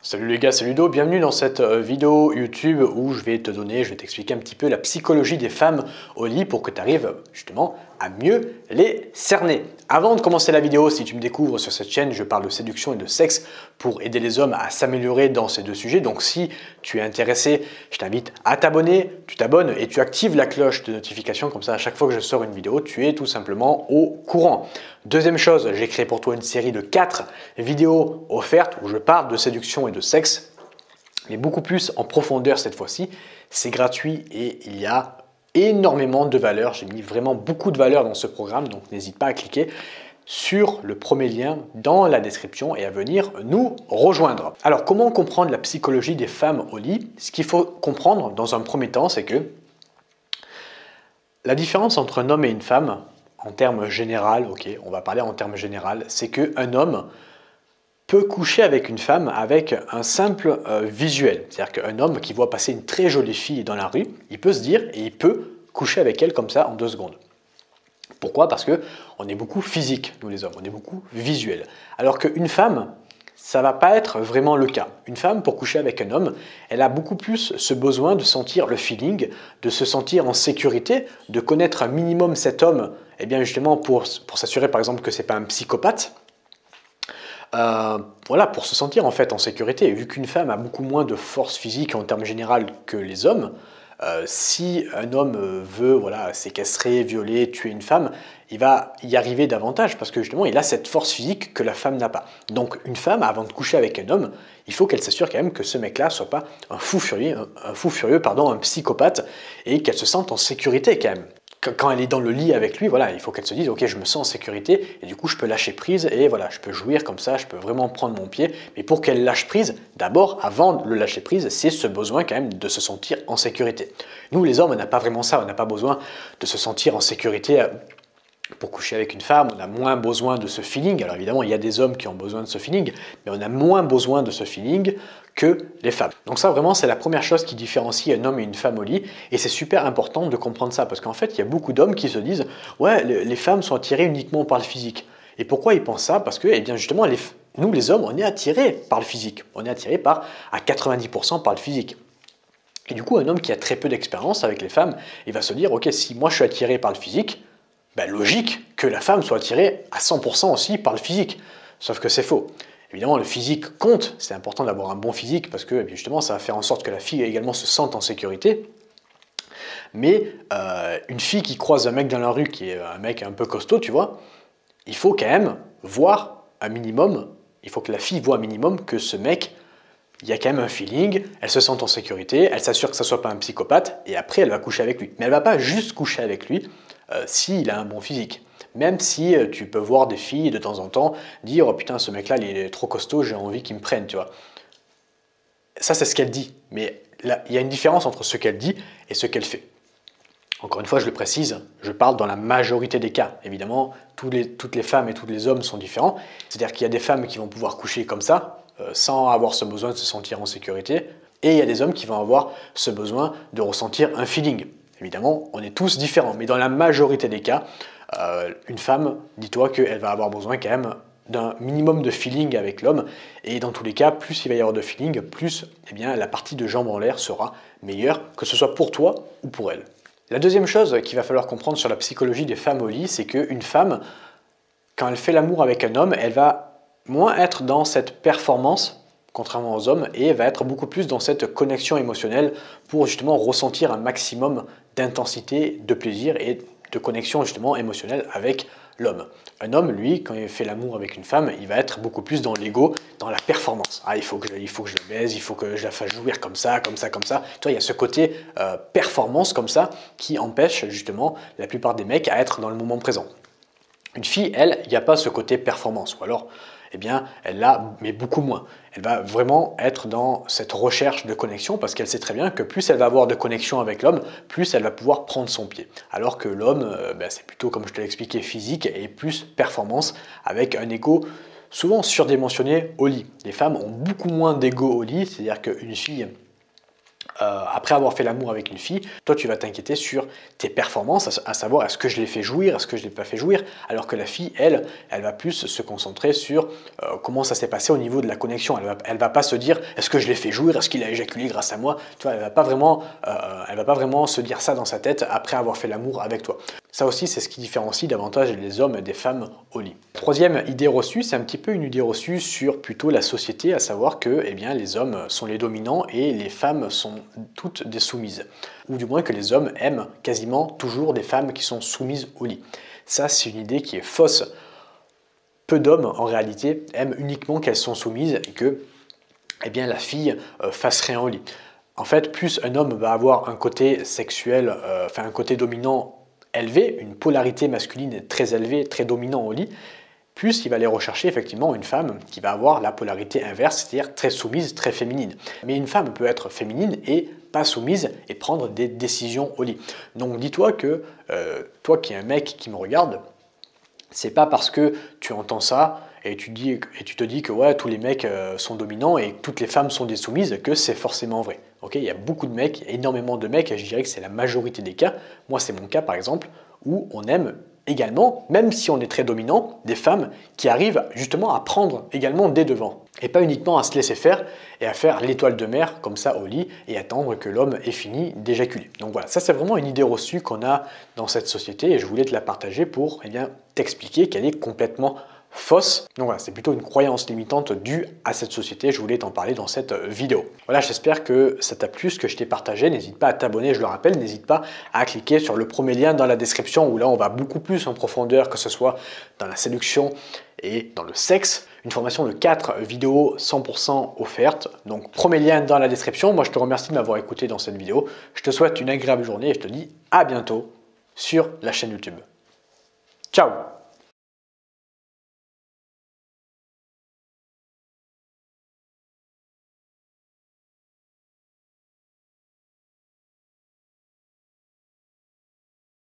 Salut les gars, c'est Ludo, bienvenue dans cette vidéo YouTube où je vais t'expliquer un petit peu la psychologie des femmes au lit pour que tu arrives justement à mieux les cerner. Avant de commencer la vidéo, si tu me découvres sur cette chaîne, je parle de séduction et de sexe pour aider les hommes à s'améliorer dans ces deux sujets. Donc si tu es intéressé, je t'invite à t'abonner, tu t'abonnes et tu actives la cloche de notification, comme ça à chaque fois que je sors une vidéo, tu es tout simplement au courant. Deuxième chose, j'ai créé pour toi une série de 4 vidéos offertes où je parle de séduction et de sexe, mais beaucoup plus en profondeur cette fois-ci. C'est gratuit et il y a énormément de valeur. J'ai mis vraiment beaucoup de valeur dans ce programme, donc n'hésite pas à cliquer sur le premier lien dans la description et à venir nous rejoindre. Alors, comment comprendre la psychologie des femmes au lit? Ce qu'il faut comprendre dans un premier temps, c'est que la différence entre un homme et une femme, en termes général, ok, on va parler en termes général, c'est qu'un homme peut coucher avec une femme avec un simple visuel. C'est-à-dire qu'un homme qui voit passer une très jolie fille dans la rue, il peut se dire et il peut coucher avec elle comme ça en 2 secondes. Pourquoi? Parce qu'on est beaucoup physique, nous les hommes, on est beaucoup visuel. Alors qu'une femme, ça ne va pas être vraiment le cas. Une femme, pour coucher avec un homme, elle a beaucoup plus ce besoin de sentir le feeling, de se sentir en sécurité, de connaître un minimum cet homme, et bien justement pour s'assurer par exemple que ce n'est pas un psychopathe. Voilà, pour se sentir en fait en sécurité. Et vu qu'une femme a beaucoup moins de force physique en termes général que les hommes, si un homme veut voilà, séquestrer, violer, tuer une femme, il va y arriver davantage parce que justement il a cette force physique que la femme n'a pas. Donc une femme, avant de coucher avec un homme, il faut qu'elle s'assure quand même que ce mec-là soit pas un fou furieux, un psychopathe, et qu'elle se sente en sécurité quand même. Quand elle est dans le lit avec lui, voilà, il faut qu'elle se dise ok, je me sens en sécurité et du coup je peux lâcher prise et voilà, je peux jouir comme ça, je peux vraiment prendre mon pied. Mais pour qu'elle lâche prise, d'abord, avant de le lâcher prise, c'est ce besoin quand même de se sentir en sécurité. Nous les hommes, on n'a pas vraiment ça, on n'a pas besoin de se sentir en sécurité pour coucher avec une femme, on a moins besoin de ce feeling. Alors évidemment, il y a des hommes qui ont besoin de ce feeling, mais on a moins besoin de ce feeling que les femmes. Donc ça, vraiment, c'est la première chose qui différencie un homme et une femme au lit. Et c'est super important de comprendre ça, parce qu'en fait, il y a beaucoup d'hommes qui se disent « Ouais, les femmes sont attirées uniquement par le physique ». Et pourquoi ils pensent ça? Parce que, eh bien justement, nous les hommes, on est attirés par le physique. On est attirés à 90% par le physique. Et du coup, un homme qui a très peu d'expérience avec les femmes, il va se dire « Ok, si moi je suis attiré par le physique, ben, logique que la femme soit attirée à 100% aussi par le physique. » Sauf que c'est faux. Évidemment, le physique compte, c'est important d'avoir un bon physique parce que justement, ça va faire en sorte que la fille également se sente en sécurité. Mais une fille qui croise un mec dans la rue qui est un mec un peu costaud, tu vois, il faut quand même voir un minimum, il faut que la fille voit un minimum que ce mec, il y a quand même un feeling, elle se sent en sécurité, elle s'assure que ça ne soit pas un psychopathe et après elle va coucher avec lui. Mais elle ne va pas juste coucher avec lui s'il a un bon physique. Même si tu peux voir des filles de temps en temps dire « Oh putain, ce mec-là, il est trop costaud, j'ai envie qu'il me prenne, tu vois. » Ça, c'est ce qu'elle dit. Mais là, il y a une différence entre ce qu'elle dit et ce qu'elle fait. Encore une fois, je le précise, je parle dans la majorité des cas. Évidemment, toutes les femmes et tous les hommes sont différents. C'est-à-dire qu'il y a des femmes qui vont pouvoir coucher comme ça, sans avoir ce besoin de se sentir en sécurité. Et il y a des hommes qui vont avoir ce besoin de ressentir un feeling. Évidemment, on est tous différents. Mais dans la majorité des cas, une femme, dis-toi qu'elle va avoir besoin quand même d'un minimum de feeling avec l'homme. Et dans tous les cas, plus il va y avoir de feeling, plus eh bien, la partie de jambes en l'air sera meilleure, que ce soit pour toi ou pour elle. La deuxième chose qu'il va falloir comprendre sur la psychologie des femmes au lit, c'est qu'une femme, quand elle fait l'amour avec un homme, elle va moins être dans cette performance, contrairement aux hommes, et va être beaucoup plus dans cette connexion émotionnelle pour justement ressentir un maximum d'intensité, de plaisir et de connexion justement émotionnelle avec l'homme. Un homme, lui, quand il fait l'amour avec une femme, il va être beaucoup plus dans l'ego, dans la performance. Ah, il faut que je la baise, il faut que je la fasse jouir comme ça, comme ça, comme ça. Toi, il y a ce côté performance comme ça qui empêche justement la plupart des mecs à être dans le moment présent. Une fille, elle, il n'y a pas ce côté performance, ou alors, eh bien, elle l'a, mais beaucoup moins. Elle va vraiment être dans cette recherche de connexion parce qu'elle sait très bien que plus elle va avoir de connexion avec l'homme, plus elle va pouvoir prendre son pied. Alors que l'homme, c'est plutôt, comme je te l'ai expliqué, physique et plus performance avec un ego souvent surdimensionné au lit. Les femmes ont beaucoup moins d'ego au lit, c'est-à-dire qu'une fille après avoir fait l'amour avec une fille, toi tu vas t'inquiéter sur tes performances, à savoir est-ce que je l'ai fait jouir, est-ce que je ne l'ai pas fait jouir, alors que la fille, elle va plus se concentrer sur comment ça s'est passé au niveau de la connexion. Elle va pas se dire est-ce que je l'ai fait jouir, est-ce qu'il a éjaculé grâce à moi. Tu vois, elle va pas vraiment se dire ça dans sa tête après avoir fait l'amour avec toi. Ça aussi, c'est ce qui différencie davantage les hommes des femmes au lit. Troisième idée reçue, c'est un petit peu une idée reçue sur plutôt la société, à savoir que eh bien, les hommes sont les dominants et les femmes sont toutes des soumises. Ou du moins que les hommes aiment quasiment toujours des femmes qui sont soumises au lit. Ça, c'est une idée qui est fausse. Peu d'hommes, en réalité, aiment uniquement qu'elles sont soumises et que eh bien, la fille fasse rien au lit. En fait, plus un homme va avoir un côté sexuel, un côté dominant élevé, une polarité masculine très élevée, très dominant au lit, plus il va aller rechercher effectivement une femme qui va avoir la polarité inverse, c'est-à-dire très soumise, très féminine. Mais une femme peut être féminine et pas soumise et prendre des décisions au lit. Donc dis-toi que toi qui es un mec qui me regarde, c'est pas parce que tu entends ça et tu te dis que ouais, tous les mecs sont dominants et toutes les femmes sont des soumises que c'est forcément vrai. Okay, il y a beaucoup de mecs, énormément de mecs, et je dirais que c'est la majorité des cas. Moi, c'est mon cas par exemple, où on aime également, même si on est très dominant, des femmes qui arrivent justement à prendre également des devants. Et pas uniquement à se laisser faire et à faire l'étoile de mer comme ça au lit et attendre que l'homme ait fini d'éjaculer. Donc voilà, ça c'est vraiment une idée reçue qu'on a dans cette société et je voulais te la partager pour t'expliquer qu'elle est complètement fausse. Donc voilà, c'est plutôt une croyance limitante due à cette société. Je voulais t'en parler dans cette vidéo. Voilà, j'espère que ça t'a plu ce que je t'ai partagé. N'hésite pas à t'abonner, je le rappelle. N'hésite pas à cliquer sur le premier lien dans la description où là, on va beaucoup plus en profondeur, que ce soit dans la séduction et dans le sexe. Une formation de 4 vidéos 100% offertes. Donc, premier lien dans la description. Moi, je te remercie de m'avoir écouté dans cette vidéo. Je te souhaite une agréable journée et je te dis à bientôt sur la chaîne YouTube. Ciao!